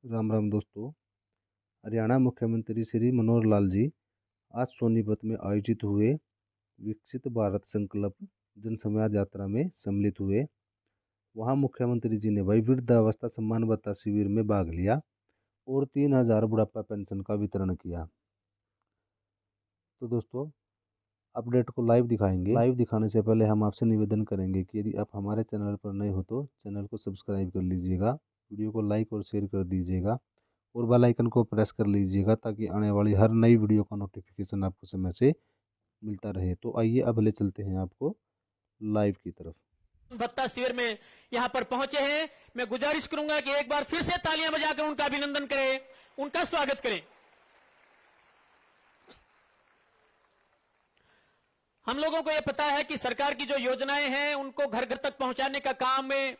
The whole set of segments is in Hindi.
राम राम दोस्तों। हरियाणा मुख्यमंत्री श्री मनोहर लाल जी आज सोनीपत में आयोजित हुए विकसित भारत संकल्प जन संवाद यात्रा में सम्मिलित हुए। वहां मुख्यमंत्री जी ने भाई वृद्धावस्था सम्मान भत्ता शिविर में भाग लिया और 3,000 बुढ़ापा पेंशन का वितरण किया। तो दोस्तों, अपडेट को लाइव दिखाएंगे। लाइव दिखाने से पहले हम आपसे निवेदन करेंगे कि यदि आप हमारे चैनल पर नए हो तो चैनल को सब्सक्राइब कर लीजिएगा, वीडियो को लाइक और शेयर कर दीजिएगा और बेल आइकन को प्रेस कर लीजिएगा ताकि आने वाली हर नई वीडियो का नोटिफिकेशन आपको समय से मिलता रहे। तो आइए अब ले चलते हैं आपको लाइव की तरफ। भत्ता शिविर में यहां पर पहुंचे हैं। मैं गुजारिश करूंगा कि एक बार फिर से तालियां बजाकर उनका अभिनंदन करें, उनका स्वागत करें। हम लोगों को यह पता है कि सरकार की जो योजनाएं हैं उनको घर घर तक पहुंचाने का काम में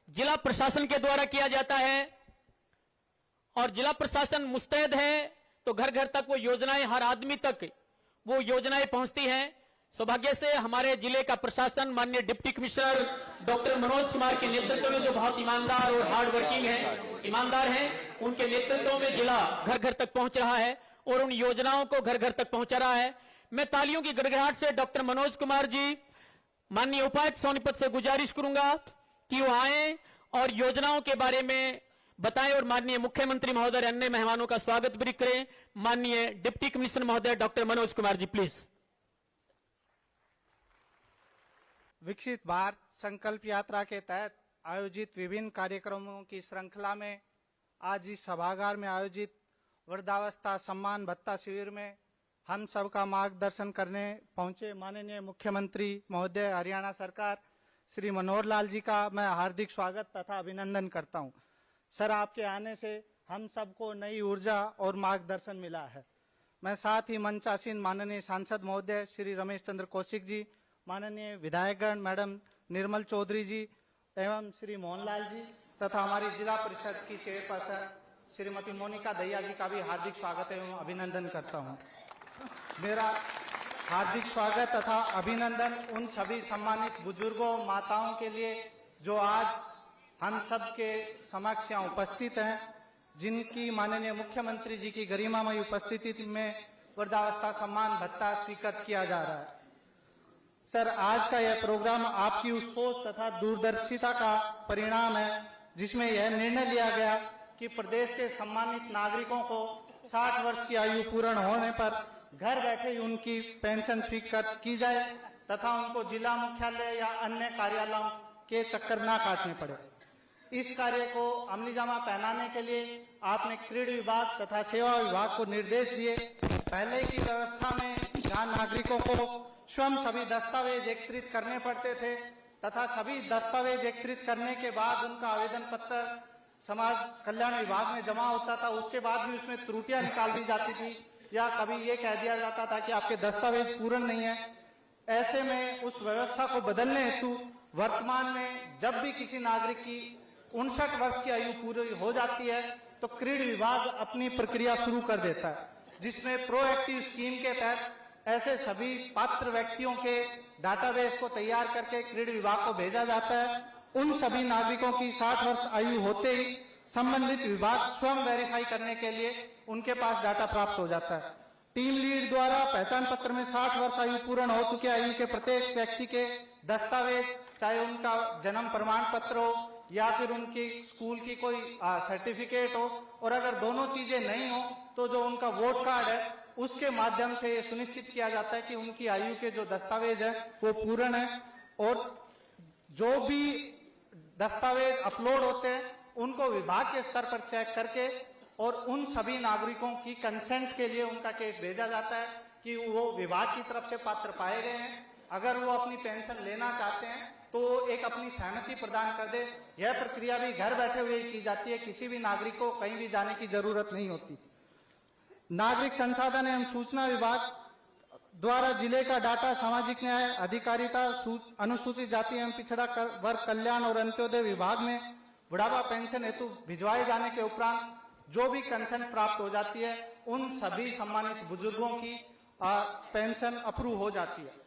जिला प्रशासन के द्वारा किया जाता है और जिला प्रशासन मुस्तैद है तो घर घर तक वो योजनाएं, हर आदमी तक वो योजनाएं पहुंचती हैं। सौभाग्य से हमारे जिले का प्रशासन माननीय deputy commissioner doctor Manoj Kumar के नेतृत्व में, जो बहुत ईमानदार और हार्ड वर्किंग है, ईमानदार हैं, उनके नेतृत्व में जिला घर घर तक पहुंच रहा है और उन योजनाओं को घर घर तक पहुंचा रहा है। मैं तालियों की गड़गड़ाहट से डॉक्टर मनोज कुमार जी, माननीय उपायुक्त सोनीपत से गुजारिश करूंगा कि वो आए और योजनाओं के बारे में बताएं और माननीय मुख्यमंत्री महोदय अन्य मेहमानों का स्वागत भी करें। माननीय डिप्टी कमिश्नर महोदय डॉक्टर मनोज कुमार जी, प्लीज। विकसित भारत संकल्प यात्रा के तहत आयोजित विभिन्न कार्यक्रमों की श्रृंखला में आज इस सभागार में आयोजित वृद्धावस्था सम्मान भत्ता शिविर में हम सबका मार्गदर्शन करने पहुंचे माननीय मुख्यमंत्री महोदय हरियाणा सरकार श्री मनोहर लाल जी का मैं हार्दिक स्वागत तथा अभिनंदन करता हूं। सर, आपके आने से हम सबको नई ऊर्जा और मार्गदर्शन मिला है। मैं साथ ही मंचासीन माननीय सांसद महोदय श्री रमेश चंद्र कौशिक जी, माननीय विधायकगण मैडम निर्मल चौधरी जी एवं श्री मोहनलाल जी तथा हमारी जिला परिषद की चेयरपर्सन श्रीमती मोनिका दहिया जी का भी हार्दिक स्वागत एवं अभिनंदन करता हूं। मेरा हार्दिक स्वागत तथा अभिनंदन उन सभी सम्मानित बुजुर्गों, माताओं के लिए जो आज हम सबके समक्ष यहाँ उपस्थित हैं, जिनकी माननीय मुख्यमंत्री जी की गरिमामयी उपस्थिति में वृद्धावस्था सम्मान भत्ता स्वीकृत किया जा रहा है। सर, आज का यह प्रोग्राम आपकी उस सोच तथा दूरदर्शिता का परिणाम है जिसमें यह निर्णय लिया गया कि प्रदेश के सम्मानित नागरिकों को 60 वर्ष की आयु पूर्ण होने पर घर बैठे ही उनकी पेंशन स्वीकृत की जाए तथा उनको जिला मुख्यालय या अन्य कार्यालयों के चक्कर न काटने पड़े। इस कार्य को अमलीजामा पहनाने के लिए आपने क्रीड़ा विभाग तथा सेवा विभाग को निर्देश दिए। पहले की व्यवस्था में जहां नागरिकों को स्वयं सभी दस्तावेज एकत्रित करने पड़ते थे तथा सभी दस्तावेज एकत्रित करने के बाद उनका आवेदन पत्र समाज कल्याण विभाग में जमा होता था, उसके बाद भी उसमें त्रुटियां निकाल दी जाती थी या कभी ये कह दिया जाता था कि आपके दस्तावेज पूर्ण नहीं है। ऐसे में उस व्यवस्था को बदलने हेतु वर्तमान में जब भी किसी नागरिक की 59 वर्ष की आयु पूरी हो जाती है तो क्रीड़ा विभाग अपनी प्रक्रिया शुरू कर देता है, जिसमें प्रोएक्टिव स्कीम के तहत ऐसे सभी पात्र व्यक्तियों के डाटाबेस को तैयार करके क्रीड़ा विभाग को भेजा जाता है। उन सभी नागरिकों की 60 वर्ष आयु होते ही संबंधित विभाग स्वयं वेरीफाई करने के लिए उनके पास डाटा प्राप्त हो जाता है। टीम लीड द्वारा पहचान पत्र में 60 वर्ष आयु पूर्ण हो चुके आयु के प्रत्येक व्यक्ति के दस्तावेज, चाहे उनका जन्म प्रमाण पत्र हो या फिर उनकी स्कूल की कोई सर्टिफिकेट हो, और अगर दोनों चीजें नहीं हो तो जो उनका वोट कार्ड है उसके माध्यम से ये सुनिश्चित किया जाता है कि उनकी आयु के जो दस्तावेज है वो पूर्ण है। और जो भी दस्तावेज अपलोड होते हैं उनको विभाग के स्तर पर चेक करके और उन सभी नागरिकों की कंसेंट के लिए उनका केस भेजा जाता है कि वो विभाग की तरफ से पात्र पाए गए हैं। अगर वो अपनी पेंशन लेना चाहते हैं तो एक अपनी सहमति प्रदान कर दे। यह प्रक्रिया भी घर बैठे हुए ही की जाती है, किसी भी नागरिक को कहीं भी जाने की जरूरत नहीं होती। नागरिक संसाधन एवं सूचना विभाग द्वारा जिले का डाटा सामाजिक न्याय अधिकारिता अनुसूचित जाति एवं पिछड़ा वर्ग कल्याण और अंत्योदय विभाग में बुढ़ापा पेंशन हेतु भिजवाए जाने के उपरांत जो भी कंसेंट प्राप्त हो जाती है उन सभी सम्मानित बुजुर्गों की पेंशन अप्रूव हो जाती है।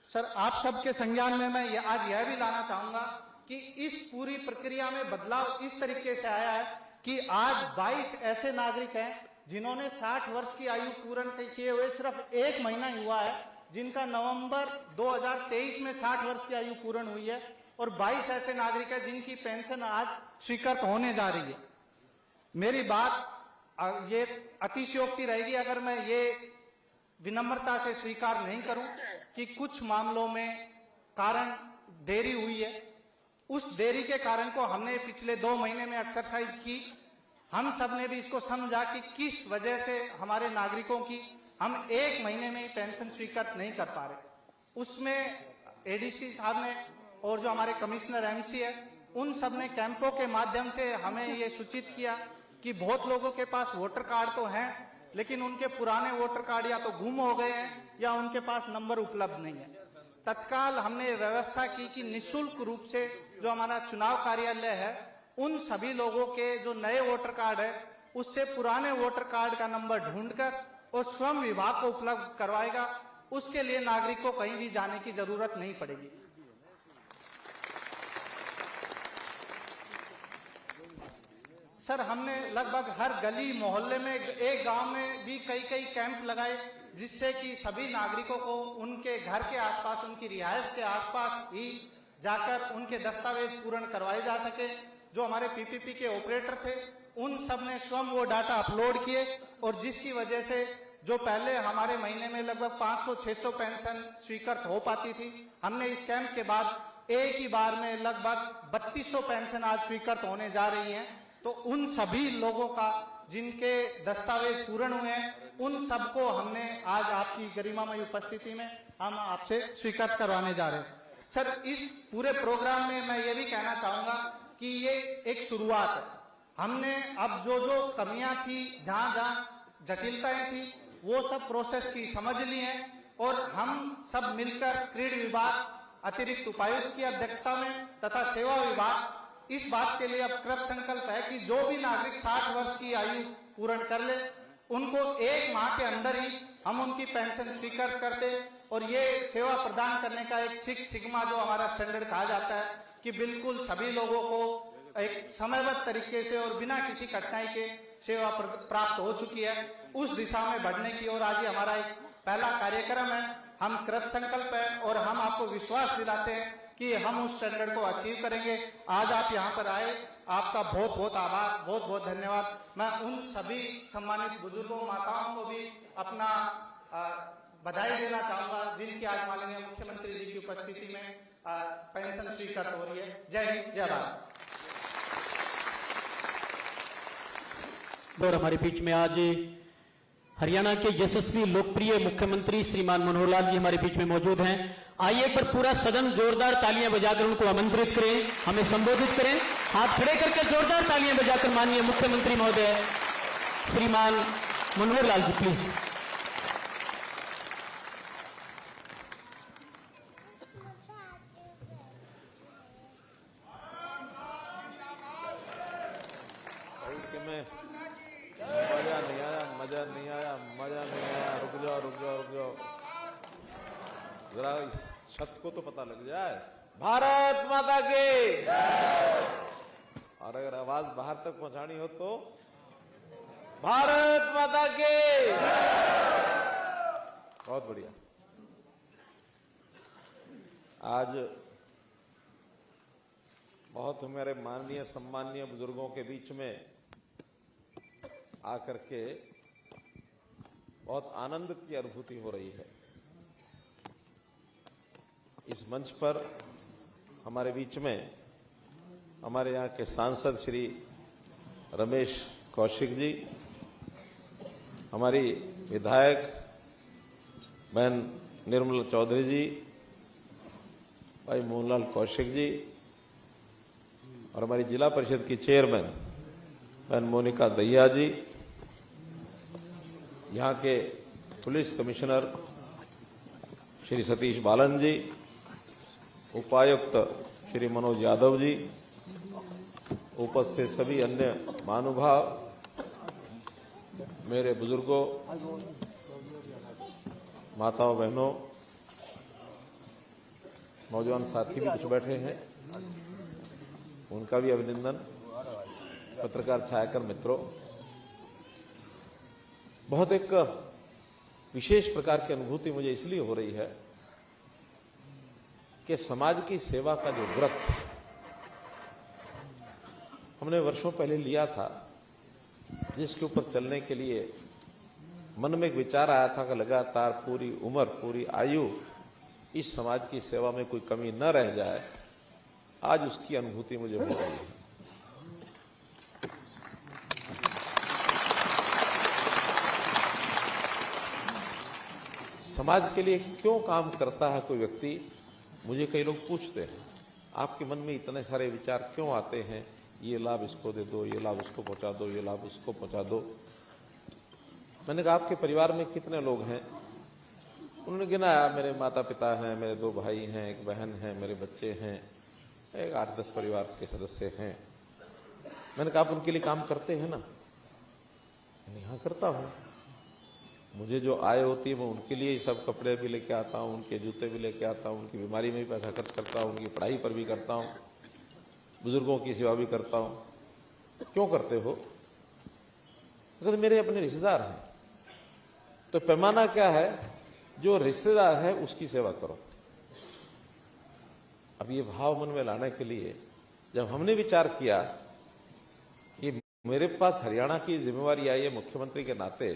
सर, आप सबके संज्ञान में मैं आज यह भी लाना चाहूंगा कि इस पूरी प्रक्रिया में बदलाव इस तरीके से आया है कि आज 22 ऐसे नागरिक हैं जिन्होंने 60 वर्ष की आयु पूर्ण किए हुए सिर्फ 1 महीना हुआ है, जिनका नवंबर 2023 में 60 वर्ष की आयु पूर्ण हुई है, और 22 ऐसे नागरिक हैं जिनकी पेंशन आज स्वीकृत होने जा रही है। मेरी बात ये अतिशयोक्ति रहेगी अगर मैं ये विनम्रता से स्वीकार नहीं करूं कि कुछ मामलों में कारण देरी हुई है। उस देरी के कारण को हमने पिछले 2 महीने में एक्सरसाइज की, हम सब ने भी इसको समझा कि किस वजह से हमारे नागरिकों की हम 1 महीने में ही पेंशन स्वीकृत नहीं कर पा रहे। उसमें एडीसी साहब ने और जो हमारे कमिश्नर एमसी है, उन सब ने कैंपों के माध्यम से हमें ये सूचित किया कि बहुत लोगों के पास वोटर कार्ड तो हैं, लेकिन उनके पुराने वोटर कार्ड या तो गुम हो गए हैं या उनके पास नंबर उपलब्ध नहीं है। तत्काल हमने व्यवस्था की कि निःशुल्क रूप से जो हमारा चुनाव कार्यालय है, उन सभी लोगों के जो नए वोटर कार्ड है उससे पुराने वोटर कार्ड का नंबर ढूंढकर और स्वयं विभाग को उपलब्ध करवाएगा। उसके लिए नागरिक को कहीं भी जाने की जरूरत नहीं पड़ेगी। सर, हमने लगभग हर गली मोहल्ले में, एक गांव में भी कई कैंप लगाए, जिससे कि सभी नागरिकों को उनके घर के आसपास, उनकी रिहायश के आसपास ही जाकर उनके दस्तावेज पूर्ण करवाए जा सके। जो हमारे पीपीपी के ऑपरेटर थे, उन सब ने स्वयं वो डाटा अपलोड किए, और जिसकी वजह से जो पहले हमारे महीने में लगभग 500-600 पेंशन स्वीकृत हो पाती थी, हमने इस कैंप के बाद एक ही बार में लगभग 3200 पेंशन आज स्वीकृत होने जा रही हैं। तो उन सभी लोगों का जिनके दस्तावेज पूर्ण हुए हैं, उन सबको हमने आज आपकी गरिमामय उपस्थिति में हम आपसे स्वीकृत करवाने जा रहे हैं। सर, इस पूरे प्रोग्राम में मैं ये भी कहना चाहूंगा कि ये एक शुरुआत है। हमने अब जो कमियां थी, जहां जटिलताएं थी, वो सब प्रोसेस की समझ ली है, और हम सब मिलकर क्रीड़ विभाग, अतिरिक्त उपायुक्त की अध्यक्षता में तथा सेवा विभाग इस बात के लिए अब कृत संकल्प है कि जो भी नागरिक 60 वर्ष की आयु पूर्ण कर ले, उनको 1 माह के अंदर ही हम उनकी पेंशन स्वीकृत करते। और ये सेवा प्रदान करने का एक सिक्स सिग्मा जो हमारा स्टैंडर्ड कहा जाता है कि बिल्कुल सभी लोगों को एक समयबद्ध तरीके से और बिना किसी कठिनाई के सेवा प्राप्त हो चुकी है, उस दिशा में बढ़ने की ओर आज हमारा एक पहला कार्यक्रम है। हम कृत संकल्प है और हम आपको विश्वास दिलाते हैं कि हम उस स्टैंडर्ड को अचीव करेंगे। आज आप यहाँ पर आए, आपका बहुत बहुत आभार, बहुत बहुत धन्यवाद। मैं उन सभी सम्मानित बुजुर्गों, माताओं को भी अपना बधाई देना चाहूंगा जिनकी आज माननीय मुख्यमंत्री जी की उपस्थिति में पेंशन स्वीकृत हो रही है। जय हिंद, जय भारत। और हमारे बीच में आज हरियाणा के यशस्वी लोकप्रिय मुख्यमंत्री श्रीमान मनोहर लाल जी हमारे बीच में मौजूद हैं। आइए एक बार पूरा सदन जोरदार तालियां बजाकर उनको आमंत्रित करें, हमें संबोधित करें। हाथ खड़े करके जोरदार तालियां बजाकर माननीय मुख्यमंत्री महोदय श्रीमान मनोहर लाल जी प्लीज। मजा नहीं आया। रुक जाओ जरा छत को तो पता लग जाए। भारत माता की। और अगर आवाज बाहर तक पहुंचानी हो तो भारत माता की। बहुत बढ़िया। आज बहुत हमारे माननीय सम्माननीय बुजुर्गों के बीच में आकर के बहुत आनंद की अनुभूति हो रही है। इस मंच पर हमारे बीच में हमारे यहाँ के सांसद श्री रमेश कौशिक जी, हमारी विधायक बहन निर्मला चौधरी जी, भाई मोहनलाल कौशिक जी, और हमारी जिला परिषद की चेयरमैन बहन मोनिका दहिया जी, यहाँ के पुलिस कमिश्नर श्री सतीश बालन जी, उपायुक्त श्री मनोज यादव जी, उपस्थित सभी अन्य महानुभाव, मेरे बुजुर्गों, माताओं बहनों, नौजवान साथी भी कुछ बैठे हैं, उनका भी अभिनंदन। पत्रकार छायाकर मित्रों, बहुत एक विशेष प्रकार की अनुभूति मुझे इसलिए हो रही है कि समाज की सेवा का जो व्रत हमने वर्षों पहले लिया था, जिसके ऊपर चलने के लिए मन में एक विचार आया था कि लगातार पूरी उम्र, पूरी आयु इस समाज की सेवा में कोई कमी न रह जाए, आज उसकी अनुभूति मुझे हो रही है। समाज के लिए क्यों काम करता है कोई व्यक्ति, मुझे कई लोग पूछते हैं, आपके मन में इतने सारे विचार क्यों आते हैं, ये लाभ इसको दे दो, ये लाभ उसको पहुंचा दो, ये लाभ उसको पहुंचा दो। मैंने कहा आपके परिवार में कितने लोग हैं? उन्होंने गिनाया, मेरे माता पिता हैं, मेरे 2 भाई हैं, 1 बहन है, मेरे बच्चे हैं, एक 8-10 परिवार के सदस्य हैं। मैंने कहा आप उनके लिए काम करते हैं ना? हाँ करता हूं। मुझे जो आय होती है मैं उनके लिए ही सब कपड़े भी लेके आता हूं, उनके जूते भी लेके आता हूं, उनकी बीमारी में भी पैसा खर्च करता हूं, उनकी पढ़ाई पर भी करता हूं, बुजुर्गों की सेवा भी करता हूं। क्यों करते हो? अगर मेरे अपने रिश्तेदार हैं तो पैमाना क्या है, जो रिश्तेदार है उसकी सेवा करो। अब ये भाव मन में लाने के लिए जब हमने विचार किया कि मेरे पास हरियाणा की जिम्मेवारी आई है मुख्यमंत्री के नाते,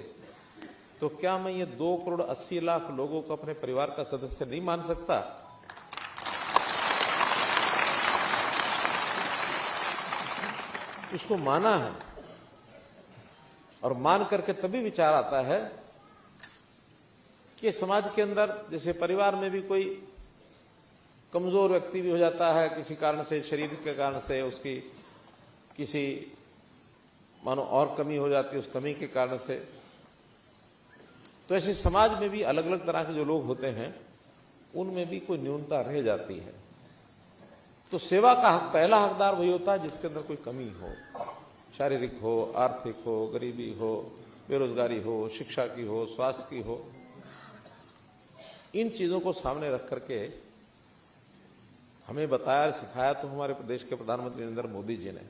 तो क्या मैं ये 2 करोड़ 80 लाख लोगों को अपने परिवार का सदस्य नहीं मान सकता? उसको माना है, और मान करके तभी विचार आता है कि समाज के अंदर, जैसे परिवार में भी कोई कमजोर व्यक्ति भी हो जाता है किसी कारण से, शरीर के कारण से, उसकी किसी मानो और कमी हो जाती है, उस कमी के कारण से, तो ऐसे समाज में भी अलग अलग तरह के जो लोग होते हैं उनमें भी कोई न्यूनता रह जाती है। तो सेवा का हक, पहला हकदार वही होता है जिसके अंदर कोई कमी हो, शारीरिक हो, आर्थिक हो, गरीबी हो, बेरोजगारी हो, शिक्षा की हो, स्वास्थ्य की हो। इन चीजों को सामने रख करके हमें बताया, सिखाया तो हमारे प्रदेश के प्रधानमंत्री नरेंद्र मोदी जी ने,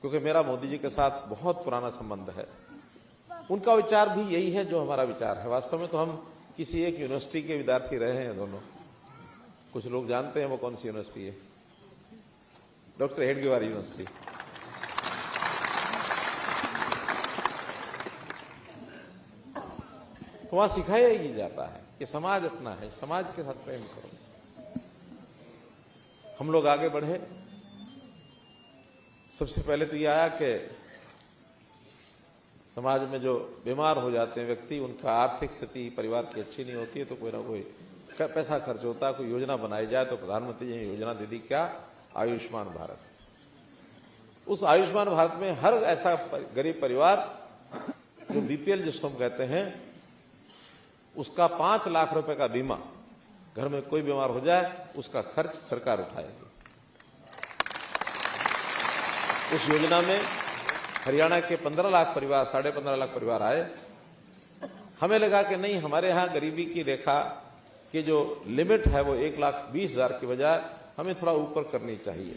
क्योंकि मेरा मोदी जी के साथ बहुत पुराना संबंध है। उनका विचार भी यही है जो हमारा विचार है। वास्तव में तो हम किसी एक यूनिवर्सिटी के विद्यार्थी रहे हैं दोनों। कुछ लोग जानते हैं वो कौन सी यूनिवर्सिटी है, डॉक्टर हेडगेवार यूनिवर्सिटी। तो वहां सिखाया ही जाता है कि समाज अपना है, समाज के साथ प्रेम करो। हम लोग आगे बढ़े। सबसे पहले तो यह आया कि समाज में जो बीमार हो जाते हैं व्यक्ति, उनका आर्थिक स्थिति परिवार की अच्छी नहीं होती है, तो कोई ना कोई पैसा खर्च होता है, कोई योजना बनाई जाए। तो प्रधानमंत्री जी ने योजना दे दी, क्या? आयुष्मान भारत। उस आयुष्मान भारत में हर ऐसा गरीब परिवार जो बीपीएल जिसको हम कहते हैं, उसका 5 लाख रुपए का बीमा, घर में कोई बीमार हो जाए उसका खर्च सरकार उठाएगी। उस योजना में हरियाणा के 15 लाख परिवार, 15.5 लाख परिवार आए। हमें लगा कि नहीं, हमारे यहां गरीबी की रेखा की जो लिमिट है वो 1,20,000 की बजाय हमें थोड़ा ऊपर करनी चाहिए।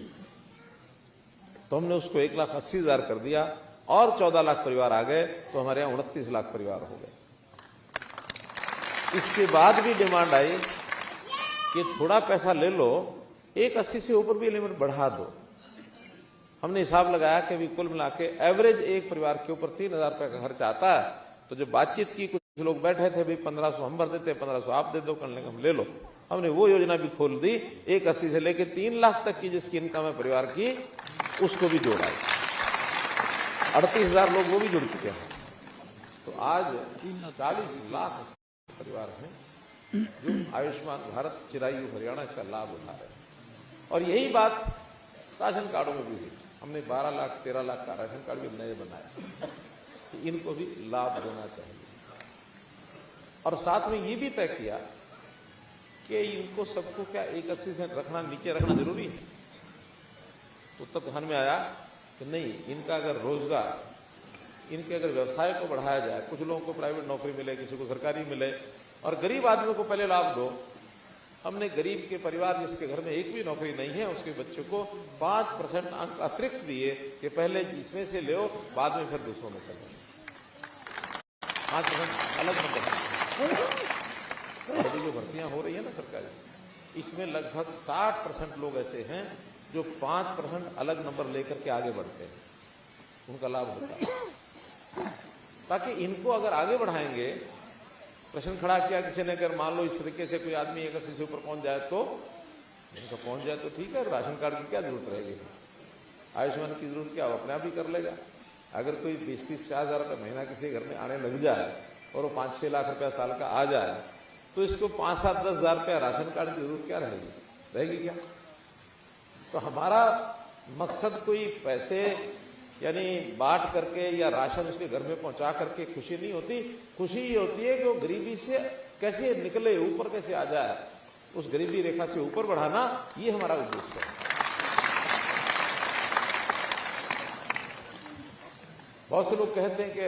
तो हमने उसको 1,80,000 कर दिया, और 14 लाख परिवार आ गए, तो हमारे यहां 29 लाख परिवार हो गए। इसके बाद भी डिमांड आई कि थोड़ा पैसा ले लो, 1,80 से ऊपर भी लिमिट बढ़ा दो। हमने हिसाब लगाया कि अभी कुल मिला के एवरेज एक परिवार के ऊपर 3,000 रुपए का खर्च आता है। तो जब बातचीत की, कुछ लोग बैठे थे, भाई 1500 हम भर देते, 1500 आप दे दो, करने का हम ले लो। हमने वो योजना भी खोल दी, 1,80 से लेकर 3 लाख तक की जिसकी इनकम है परिवार की, उसको भी जोड़ा। 38,000 लोग वो भी जुड़ चुके हैं। तो आज 40 लाख परिवार हैं जो आयुष्मान भारत चिरायु हरियाणा का लाभ उठा रहे हैं। और यही बात राशन कार्डों में भी हुई। हमने 12 लाख 13 लाख का राशन कार्ड भी नए बनाए कि इनको भी लाभ देना चाहिए। और साथ में ये भी तय किया कि इनको सबको क्या 1,80 से रखना, नीचे रखना जरूरी है। तो तब ध्यान में आया कि नहीं, इनका अगर रोजगार, इनके अगर व्यवसाय को बढ़ाया जाए, कुछ लोगों को प्राइवेट नौकरी मिले, किसी को सरकारी मिले, और गरीब आदमी को पहले लाभ दो। हमने गरीब के परिवार जिसके घर में एक भी नौकरी नहीं है उसके बच्चों को 5% अंक अतिरिक्त दिए कि पहले इसमें से लो, बाद में फिर दूसरों में से लो। 5% अलग नंबर। अभी जो भर्तियां हो रही है ना सरकारी, इसमें लगभग 60% लोग ऐसे हैं जो 5% अलग नंबर लेकर के आगे बढ़ते हैं, उनका लाभ होता है। ताकि इनको अगर आगे बढ़ाएंगे, प्रश्न खड़ा किया किसी ने, अगर मान लो इस तरीके से कोई आदमी 81 से ऊपर पहुंच जाए तो इनका पहुंच जाए तो ठीक है, राशन कार्ड की क्या जरूरत रहेगी, आयुष्मान की जरूरत क्या, वो अपने आप ही कर लेगा। अगर कोई 20-50 हजार रुपये महीना किसी घर में आने लग जाए और वो 5-6 लाख रुपया साल का आ जाए तो इसको 5-7-10 हजार रुपया राशन कार्ड की जरूरत क्या रहेगी क्या। तो हमारा मकसद कोई पैसे यानी बांट करके या राशन उसके घर में पहुंचा करके खुशी नहीं होती। खुशी ये होती है कि वो गरीबी से कैसे निकले, ऊपर कैसे आ जाए, उस गरीबी रेखा से ऊपर बढ़ाना, ये हमारा उद्देश्य है। बहुत से लोग कहते हैं कि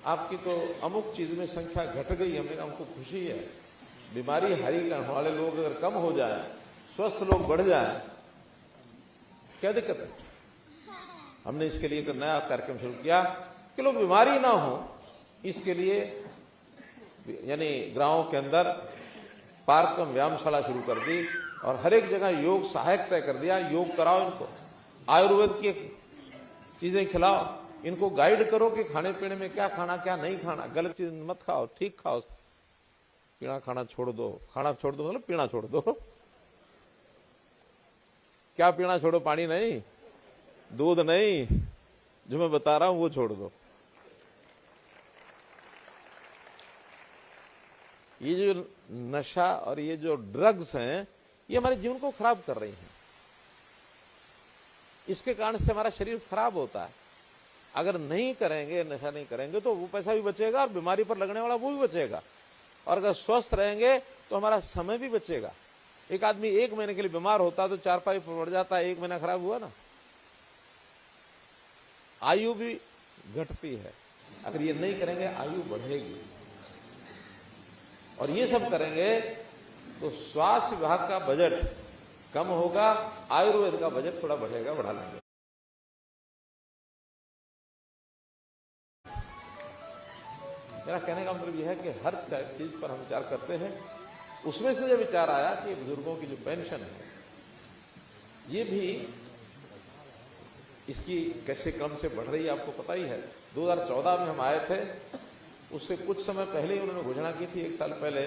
आपकी तो अमुक चीज में संख्या घट गई, हमको खुशी है। बीमारी हरी करने वाले लोग अगर कम हो जाए, स्वस्थ लोग बढ़ जाए, क्या दिक्कत है। हमने इसके लिए एक नया कार्यक्रम शुरू किया कि लोग बीमारी ना हो, इसके लिए यानी गांवों के अंदर पार्क में व्यायामशाला शुरू कर दी और हर एक जगह योग सहायक तय कर दिया। योग कराओ इनको, आयुर्वेद की चीजें खिलाओ, इनको गाइड करो कि खाने पीने में क्या खाना क्या नहीं खाना, गलत चीज मत खाओ, ठीक खाओ, पीना खाना छोड़ दो। खाना छोड़ दो मतलब पीना छोड़ दो। क्या पीना छोड़ो, पानी नहीं, दूध नहीं, जो मैं बता रहा हूं वो छोड़ दो। ये जो नशा और ये जो ड्रग्स हैं, ये हमारे जीवन को खराब कर रही हैं। इसके कारण से हमारा शरीर खराब होता है। अगर नहीं करेंगे, नशा नहीं करेंगे तो वो पैसा भी बचेगा और बीमारी पर लगने वाला वो भी बचेगा। और अगर स्वस्थ रहेंगे तो हमारा समय भी बचेगा। एक आदमी 1 महीने के लिए बीमार होता तो 4-5 बढ़ जाता, 1 महीना खराब हुआ ना, आयु भी घटती है। अगर ये नहीं करेंगे आयु बढ़ेगी। और ये सब करेंगे तो स्वास्थ्य विभाग का बजट कम होगा, आयुर्वेद का बजट थोड़ा बढ़ेगा, बढ़ा लेंगे। मेरा कहने का मतलब यह है कि हर चीज पर हम विचार करते हैं। उसमें से जब विचार आया कि बुजुर्गों की जो पेंशन है, ये भी इसकी कैसे कम से बढ़ रही है, आपको पता ही है। 2014 में हम आए थे, उससे कुछ समय पहले ही उन्होंने घोषणा की थी, 1 साल पहले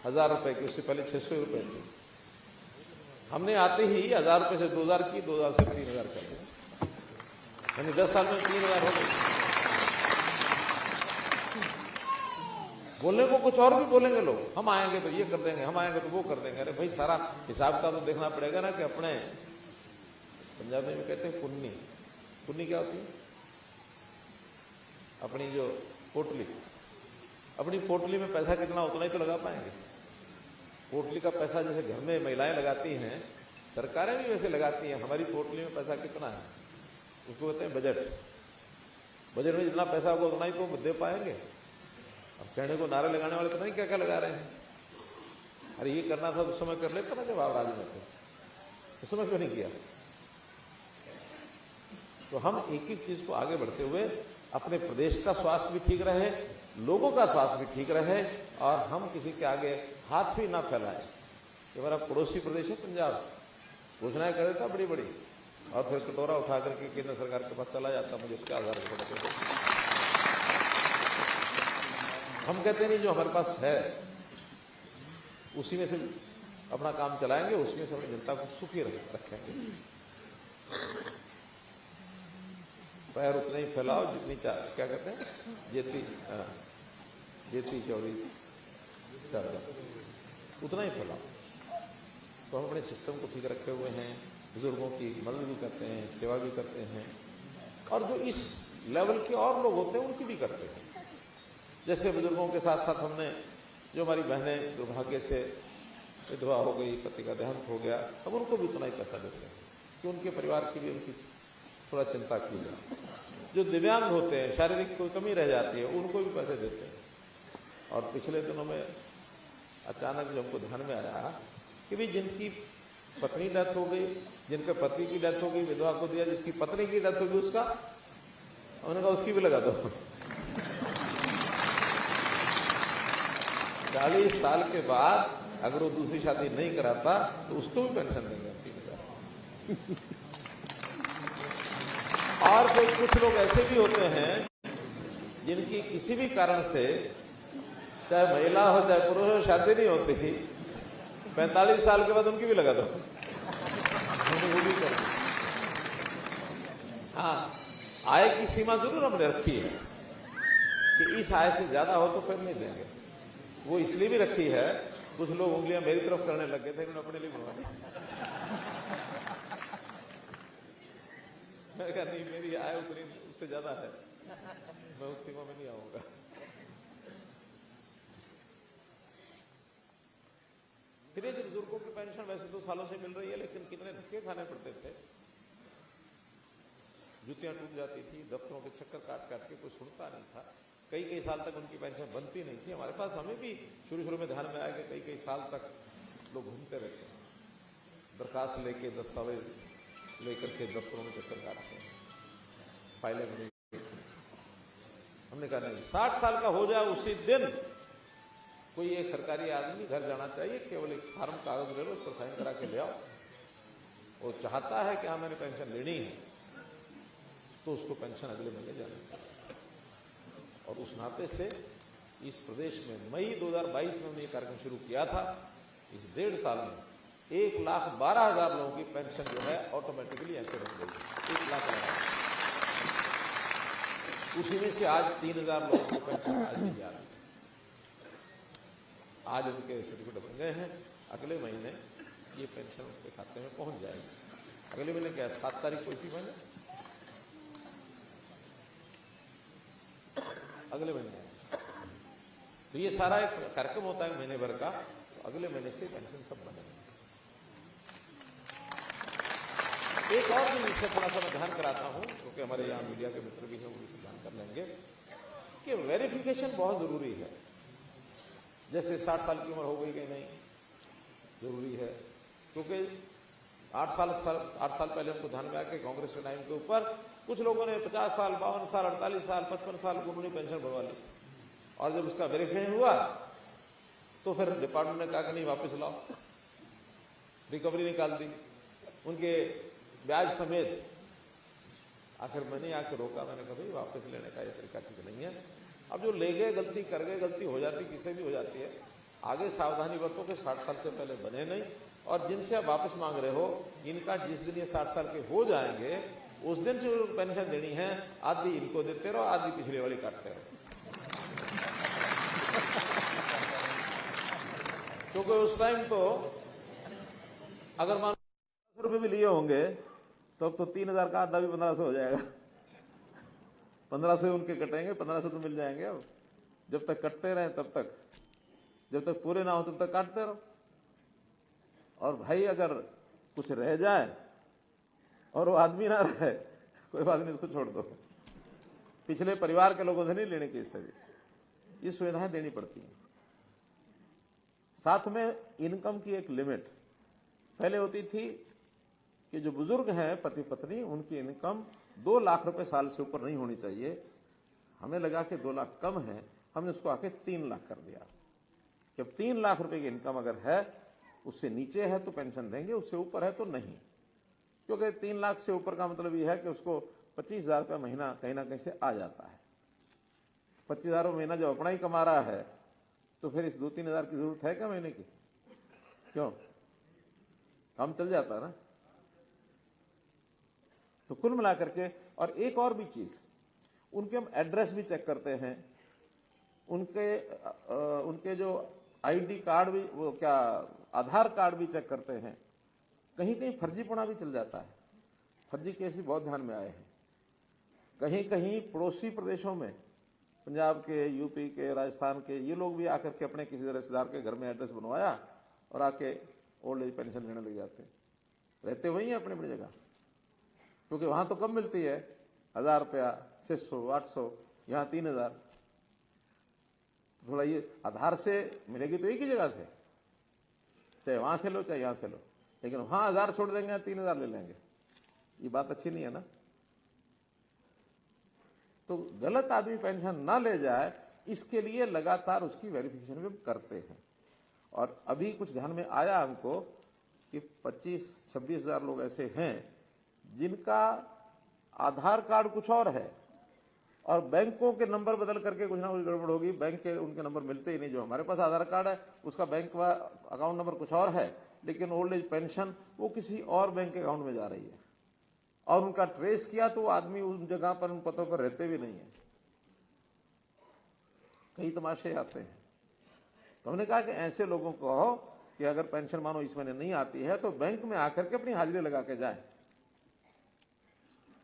1000 रुपए की, उससे पहले 600 रुपए थी। हमने आते ही 1000 रुपए से 2000 की, 2000 से 3000 कर दी, यानी 10 साल में 3000 हो गई। बोलने को कुछ और भी बोलेंगे लोग, हम आएंगे तो ये कर देंगे, हम आएंगे तो वो कर देंगे। अरे भाई, सारा हिसाब का तो देखना पड़ेगा ना कि अपने पंजाबी में कहते हैं पुन्नी। पुन्नी क्या होती है? अपनी जो पोटली, अपनी पोटली में पैसा कितना उतना ही तो लगा पाएंगे। पोटली का पैसा जैसे घर में महिलाएं लगाती हैं, सरकारें भी वैसे लगाती हैं। हमारी पोटली में पैसा कितना है, उसको कहते हैं बजट। बजट में जितना पैसा होगा उतना ही तो दे पाएंगे। अब कहने को नारे लगाने वाले पता नहीं क्या क्या लगा रहे हैं। अरे ये करना था उस समय कर लेता ना जब आप राज में थे, उस समय क्यों नहीं किया? तो हम एक एक चीज को आगे बढ़ते हुए अपने प्रदेश का स्वास्थ्य भी ठीक रहे, लोगों का स्वास्थ्य भी ठीक रहे, और हम किसी के आगे हाथ भी ना फैलाए। ये हमारा पड़ोसी प्रदेश है पंजाब, घोषणाएं कर देता बड़ी बड़ी, और फिर कटोरा उठा करके केंद्र सरकार के पास चला जाता, मुझे उसके आधार पर। हम कहते नहीं, जो हमारे पास है उसी में से अपना काम चलाएंगे, उसमें से अपनी जनता को सुखी रखेंगे। पैर उतना ही फैलाओ जितनी क्या कहते हैं, जेती चौड़ी चादर, उतना ही फैलाओ। तो हम अपने सिस्टम को ठीक रखे हुए हैं, बुजुर्गों की मदद भी करते हैं, सेवा भी करते हैं, और जो इस लेवल के और लोग होते हैं उनकी भी करते हैं। जैसे बुजुर्गों के साथ साथ हमने, जो हमारी बहनें दुर्भाग्य से विधवा हो गई, पति का देहांत हो गया, अब उनको भी उतना ही पैसा देते हैं कि उनके परिवार की भी उनकी थोड़ा चिंता की जाए। जो दिव्यांग होते हैं, शारीरिक कोई कमी रह जाती है, उनको भी पैसे देते हैं। और पिछले दिनों में अचानक जो हमको ध्यान में आया कि कि भी जिनकी पत्नी डेथ हो गई, जिनके पति की डेथ हो गई, विधवा को दिया, जिसकी पत्नी की डेथ होगी उसका, हमने कहा उसकी भी लगा दो। 40 साल के बाद अगर वो दूसरी शादी नहीं कराता तो उसको भी पेंशन देंगे 3,000। और फिर कुछ लोग ऐसे भी होते हैं जिनकी किसी भी कारण से, चाहे महिला हो चाहे पुरुष हो, शादी नहीं होती थी, 45 साल के बाद उनकी भी लगा दो, वो भी कर दो। हाँ, आय की सीमा जरूर हमने रखी है कि इस आय से ज्यादा हो तो फिर नहीं देंगे। वो इसलिए भी रखी है, कुछ लोग उंगलियां मेरी तरफ करने लग गए थे, उन्होंने अपने लिए बनवाई। मैं कहा नहीं, मेरी आय उतनी उससे ज्यादा है, मैं उस सीमा में नहीं आऊंगा। फिर ये बुजुर्गों की पेंशन वैसे 2 सालों से मिल रही है, लेकिन कितने धक्के खाने पड़ते थे, जुतियां टूट जाती थी, दफ्तरों के चक्कर काट काट के कोई सुनता नहीं था, कई साल तक उनकी पेंशन बनती नहीं थी। हमारे पास, हमें भी शुरू में ध्यान में आया कि कई साल तक लोग घूमते रहते हैं, दरखास्त लेके, दस्तावेज लेकर के दफ्तरों में चक्कर काटते हैं, फाइलें बनी। हमने कहा नहीं, 60 साल का हो जाए उसी दिन कोई एक सरकारी आदमी घर जाना चाहिए, केवल एक फार्म कागज ले लो, उस पर साइन करा के ले आओ। वो चाहता है कि हाँ मैंने पेंशन लेनी है, तो उसको पेंशन अगले महीने जानी चाहिए। और उस नाते से इस प्रदेश में मई 2022 में हमने कार्यक्रम शुरू किया था। इस 1.5 साल में 1,12,000 लोगों की पेंशन जो है ऑटोमेटिकली ऐसे बन गई, 1 लाख लगा। उसी में से आज 3,000 लोगों को पेंशन आज दी जा रही है। आज उनके सर्टिफिकेट बन गए हैं, अगले महीने ये पेंशन उनके खाते में पहुंच जाएगी। अगले महीने क्या, 7 तारीख को, इसी महीने, अगले महीने। तो ये सारा एक कार्यक्रम होता है महीने भर का, तो अगले महीने से पेंशन सब बनेगा। एक और भी विषय थोड़ा सा मैं ध्यान कराता हूं, क्योंकि हमारे यहाँ मीडिया के मित्र भी हैं, वो भी ध्यान कर लेंगे कि वेरिफिकेशन बहुत जरूरी है। जैसे 60 साल की उम्र हो गई कि नहीं, जरूरी है, क्योंकि 8 साल पहले हमको ध्यान में आया कि कांग्रेस के टाइम के ऊपर कुछ लोगों ने 50 साल, 52 साल, 48 साल, 55 साल को उन्होंने पेंशन बढ़वा ली, और जब उसका वेरिफिकेशन हुआ तो फिर डिपार्टमेंट ने कहा कि नहीं, वापस लाओ, रिकवरी निकाल दी उनके ब्याज समेत। आखिर मैंने आके रोका, मैंने कहा भाई वापस लेने का ये तरीका ठीक नहीं है। अब जो ले गए, गलती कर गए, गलती हो जाती, किसे भी हो जाती है, आगे सावधानी बरतो कि 60 साल से पहले बने नहीं। और जिनसे आप वापस मांग रहे हो, इनका जिस दिन ये 60 साल के हो जाएंगे उस दिन से जो पेंशन देनी है, आधी इनको देते रहो, आधी पिछले वाली काटते रहो। क्योंकि उस टाइम तो अगर मान ₹100 भी लिए होंगे तो अब तो 3,000 का आधा भी 1,500 हो जाएगा। 1,500 उनके कटेंगे, 1,500 तो मिल जाएंगे। अब जब तक कटते रहे तब तक, जब तक पूरे ना हो तब तक काटते रहो। और भाई अगर कुछ रह जाए और वो आदमी ना रहे, कोई बात नहीं, उसको छोड़ दो। पिछले परिवार के लोगों से नहीं लेने की, इससे भी ये सुविधाएं देनी पड़ती हैं। साथ में इनकम की एक लिमिट पहले होती थी कि जो बुजुर्ग हैं, पति पत्नी, उनकी इनकम 2 लाख रुपए साल से ऊपर नहीं होनी चाहिए। हमें लगा कि 2 लाख कम है, हमने उसको आके 3 लाख कर दिया। जब 3 लाख रुपए की इनकम अगर है, उससे नीचे है तो पेंशन देंगे, उससे ऊपर है तो नहीं। क्योंकि 3 लाख से ऊपर का मतलब यह है कि उसको 25,000 रुपया महीना कहीं ना कहीं से आ जाता है। 25,000 महीना जब अपना ही कमा रहा है तो फिर इस 2-3 हजार की जरूरत है क्या महीने की? क्यों, काम चल जाता है ना। तो कुल मिलाकर के, और एक और भी चीज, उनके हम एड्रेस भी चेक करते हैं, उनके जो आईडी कार्ड भी, वो क्या आधार कार्ड भी चेक करते हैं। कहीं कहीं फर्जीपना भी चल जाता है, फर्जी केस भी बहुत ध्यान में आए हैं। कहीं कहीं पड़ोसी प्रदेशों में, पंजाब के, यूपी के, राजस्थान के, ये लोग भी आकर के अपने किसी रिश्तेदार के घर में एड्रेस बनवाया और आके ओल्ड एज पेंशन लेने लग जाते हैं। रहते वही हैं अपनी अपनी जगह, क्योंकि वहां तो कम मिलती है, 1,000 रुपया, 600, 800, यहां 3,000। थोड़ा ये आधार से मिलेगी तो एक ही जगह से, चाहे वहां से लो चाहे यहां से लो, लेकिन वहां 1000 छोड़ देंगे 3000 ले लेंगे, ये बात अच्छी नहीं है ना। तो गलत आदमी पेंशन ना ले जाए इसके लिए लगातार उसकी वेरिफिकेशन भी करते हैं। और अभी कुछ ध्यान में आया हमको कि 25-26 हजार लोग ऐसे हैं जिनका आधार कार्ड कुछ और है और बैंकों के नंबर बदल करके कुछ ना कुछ गड़बड़ होगी, बैंक के उनके नंबर मिलते ही नहीं। जो हमारे पास आधार कार्ड है उसका बैंक का अकाउंट नंबर कुछ और है, लेकिन ओल्ड एज पेंशन वो किसी और बैंक के अकाउंट में जा रही है, और उनका ट्रेस किया तो वो आदमी उन जगह पर उन पतों पर रहते भी नहीं है। कई तमाशे आते हैं। तो हमने कहा कि ऐसे लोगों को कि अगर पेंशन मानो इस महीने नहीं आती है तो बैंक में आकर के अपनी हाजिरी लगा के जाए।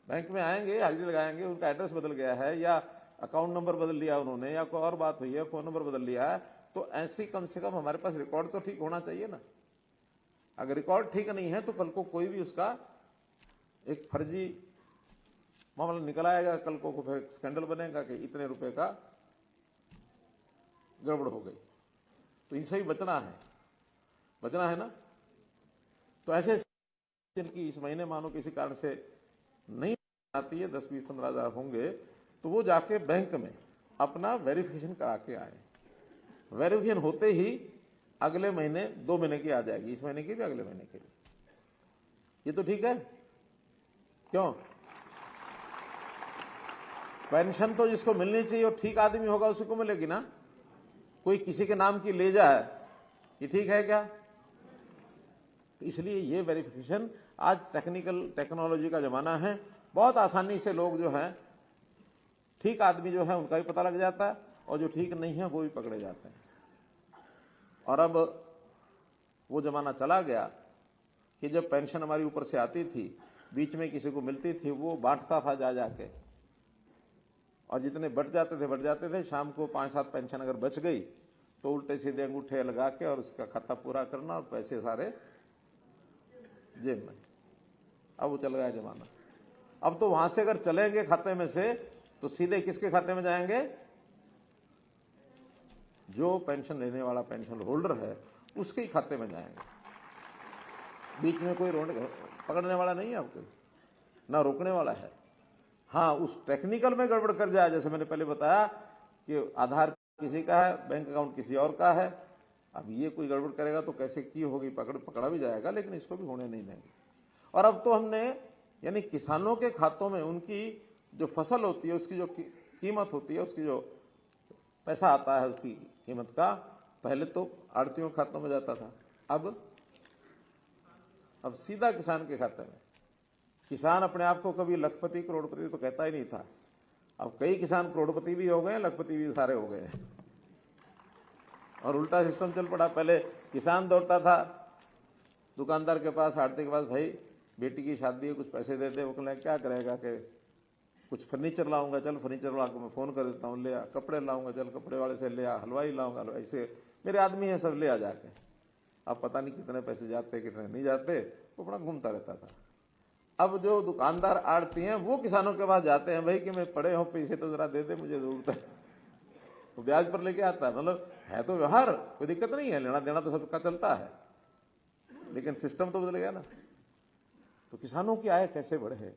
बैंक में आएंगे, हाजिरी लगाएंगे, उनका एड्रेस बदल गया है या अकाउंट नंबर बदल लिया उन्होंने या कोई और बात हुई है, फोन नंबर बदल लिया है, तो ऐसी कम से कम हमारे पास रिकॉर्ड तो ठीक होना चाहिए ना। अगर रिकॉर्ड ठीक नहीं है तो कल को कोई भी उसका एक फर्जी मामला निकल आएगा, कल को फिर स्कैंडल बनेगा कि इतने रुपए का गड़बड़ हो गई। तो इनसे ही बचना है ना। तो ऐसे जिनकी इस महीने मानो किसी कारण से नहीं आती है, 10, 20, 15 हजार होंगे, तो वो जाके बैंक में अपना वेरिफिकेशन करा के आए। वेरिफिकेशन होते ही अगले महीने 2 महीने की आ जाएगी, इस महीने की भी अगले महीने की भी। ये तो ठीक है। क्यों? पेंशन तो जिसको मिलनी चाहिए वो ठीक आदमी होगा उसी को मिलेगी ना। कोई किसी के नाम की ले जाए, ये ठीक है क्या? तो इसलिए ये वेरिफिकेशन, आज टेक्नोलॉजी का जमाना है, बहुत आसानी से लोग जो है ठीक आदमी जो है उनका भी पता लग जाता है और जो ठीक नहीं है वो भी पकड़े जाते हैं। और अब वो जमाना चला गया कि जब पेंशन हमारी ऊपर से आती थी, बीच में किसी को मिलती थी, वो बांटता था जा जाके, और जितने बट जाते थे, शाम को 5-7 पेंशन अगर बच गई तो उल्टे सीधे अंगूठे लगा के और उसका खाता पूरा करना और पैसे सारे जेब में। अब वो चल गया जमाना। अब तो वहां से अगर चलेंगे खाते में से तो सीधे किसके खाते में जाएंगे? जो पेंशन लेने वाला पेंशन होल्डर है उसके ही खाते में जाएंगे। बीच में कोई पकड़ने वाला नहीं है आपको, ना रोकने वाला है। हाँ, उस टेक्निकल में गड़बड़ कर जाए, जैसे मैंने पहले बताया कि आधार किसी का है, बैंक अकाउंट किसी और का है, अब ये कोई गड़बड़ करेगा तो कैसे की होगी, पकड़ा भी जाएगा, लेकिन इसको भी होने नहीं देंगे। और अब तो हमने यानी किसानों के खातों में उनकी जो फसल होती है उसकी जो कीमत होती है, उसकी जो पैसा आता है उसकी कीमत का, पहले तो आड़तियों के खातों में जाता था, अब सीधा किसान के खाते में। किसान अपने आप को कभी लखपति करोड़पति तो कहता ही नहीं था, अब कई किसान करोड़पति भी हो गए, लखपति भी सारे हो गए, और उल्टा सिस्टम चल पड़ा। पहले किसान दौड़ता था दुकानदार के पास, आड़ती के पास, भाई बेटी की शादी है, कुछ पैसे दे दे। वो कहना क्या करेगा कि कुछ फर्नीचर लाऊंगा, चल फर्नीचर वाला को मैं फोन कर देता हूँ, ले आ। कपड़े लाऊंगा, चल कपड़े वाले से ले आ। हलवाई लाऊंगा, हलवाई से, मेरे आदमी है सब, ले आ जाके। अब पता नहीं कितने पैसे जाते कितने नहीं जाते, वो अपना घूमता रहता था। अब जो दुकानदार आड़ती हैं वो किसानों के पास जाते हैं, भाई कि मैं पड़े हो पैसे तो जरा दे दे, मुझे जरूरत है। तो ब्याज पर लेके आता है, मतलब है तो व्यवहार, कोई दिक्कत नहीं है, लेना देना तो सबका चलता है, लेकिन सिस्टम तो बदल गया ना। तो किसानों की आय कैसे बढ़े,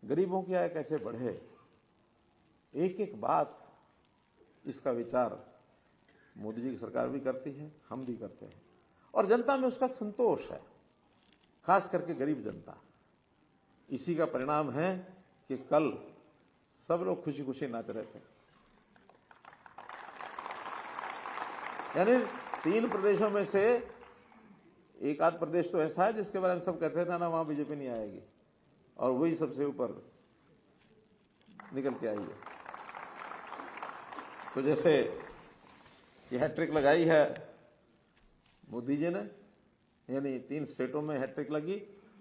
गरीबों की आय कैसे बढ़े, एक एक बात इसका विचार मोदी जी की सरकार भी करती है, हम भी करते हैं, और जनता में उसका संतोष है, खास करके गरीब जनता। इसी का परिणाम है कि कल सब लोग खुशी खुशी नाच रहे थे। यानी 3 प्रदेशों में से एक आध प्रदेश तो ऐसा है जिसके बारे में सब कहते थे ना वहां बीजेपी नहीं आएगी, और वही सबसे ऊपर निकल के आई है। तो जैसे ये हैट्रिक लगाई है मोदी जी ने, यानी 3 स्टेटों में हैट्रिक लगी,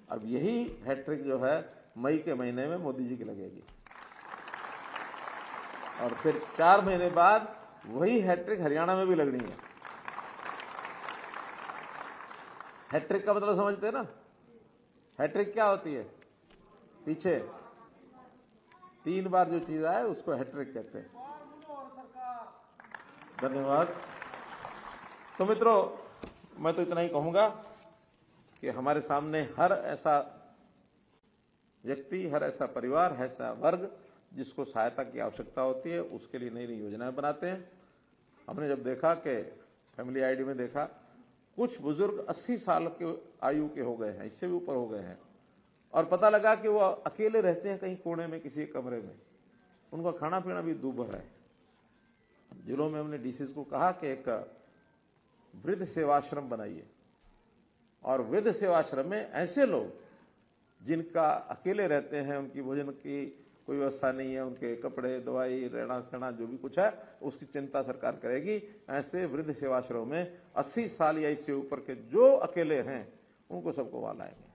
अब यही हैट्रिक जो है मई के महीने में मोदी जी की लगेगी, और फिर 4 महीने बाद वही हैट्रिक हरियाणा में भी लगनी है। हैट्रिक का मतलब समझते हैं ना? हैट्रिक क्या होती है? पीछे 3 बार जो चीज आए उसको हैट्रिक कहते हैं। धन्यवाद। तो मित्रों, मैं तो इतना ही कहूंगा कि हमारे सामने हर ऐसा व्यक्ति, हर ऐसा परिवार, ऐसा वर्ग जिसको सहायता की आवश्यकता होती है, उसके लिए नई नई योजनाएं बनाते हैं। हमने जब देखा कि फैमिली आईडी में देखा, कुछ बुजुर्ग 80 साल के आयु के हो गए हैं, इससे भी ऊपर हो गए हैं, और पता लगा कि वो अकेले रहते हैं कहीं कोने में किसी कमरे में, उनका खाना पीना भी दूभर है। जिलों में हमने डीसीज को कहा कि एक वृद्ध सेवाश्रम बनाइए, और वृद्ध सेवाश्रम में ऐसे लोग जिनका अकेले रहते हैं, उनकी भोजन की कोई व्यवस्था नहीं है, उनके कपड़े, दवाई, रहना सहना जो भी कुछ है उसकी चिंता सरकार करेगी। ऐसे वृद्ध सेवाश्रम में 80 साल या इससे ऊपर के जो अकेले हैं उनको सबको वहां लाएंगे,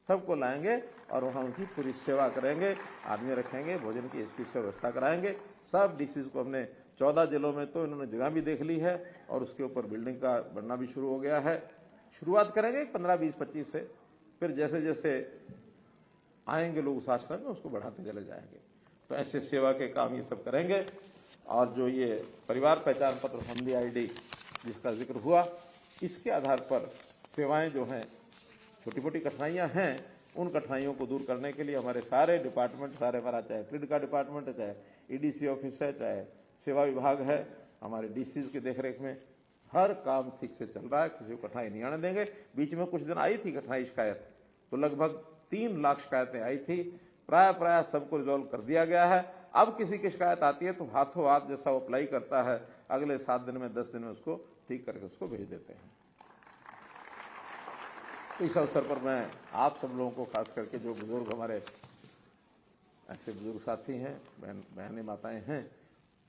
सबको लाएंगे और वहां उनकी पूरी सेवा करेंगे, आदमी रखेंगे, भोजन की इसकी व्यवस्था कराएंगे। सब डीसीज को हमने 14 जिलों में तो इन्होंने जगह भी देख ली है और उसके ऊपर बिल्डिंग का बनना भी शुरू हो गया है। शुरुआत करेंगे 15, 20, 25 से, फिर जैसे जैसे आएंगे लोग उस आश्रम में उसको बढ़ाते चले जाएंगे। तो ऐसे सेवा के काम ये सब करेंगे। और जो ये परिवार पहचान पत्र, फैमिली आईडी जिसका जिक्र हुआ, इसके आधार पर सेवाएं जो हैं, छोटी मोटी कठिनाइयां हैं, उन कठिनाइयों को दूर करने के लिए हमारे सारे डिपार्टमेंट, सारे हमारा चाहे क्रिड का डिपार्टमेंट है, चाहे ईडीसी ऑफिस है, चाहे सेवा विभाग है, हमारे डीसीज की देखरेख में हर काम ठीक से चल रहा है, किसी को कठिनाई नहीं आने देंगे। बीच में कुछ दिन आई थी कठिनाई शिकायत, तो लगभग 3 लाख शिकायतें आई थी, प्राय सबको रिजॉल्व कर दिया गया है। अब किसी की शिकायत आती है तो हाथों हाथ जैसा वो अप्लाई करता है, अगले 7 दिन में, 10 दिन में उसको ठीक करके उसको भेज देते हैं। तो इस अवसर पर मैं आप सब लोगों को, खास करके जो बुजुर्ग हमारे ऐसे बुजुर्ग साथी हैं, बहनें माताएं हैं,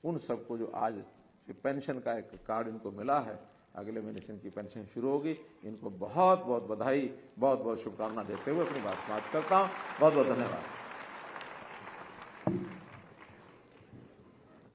उन सबको जो आज से पेंशन का एक कार्ड इनको मिला है, अगले महीने से इनकी पेंशन शुरू होगी, इनको बहुत बहुत बधाई, बहुत बहुत शुभकामना देते हुए अपनी बात समाप्त करता हूं। बहुत बहुत धन्यवाद।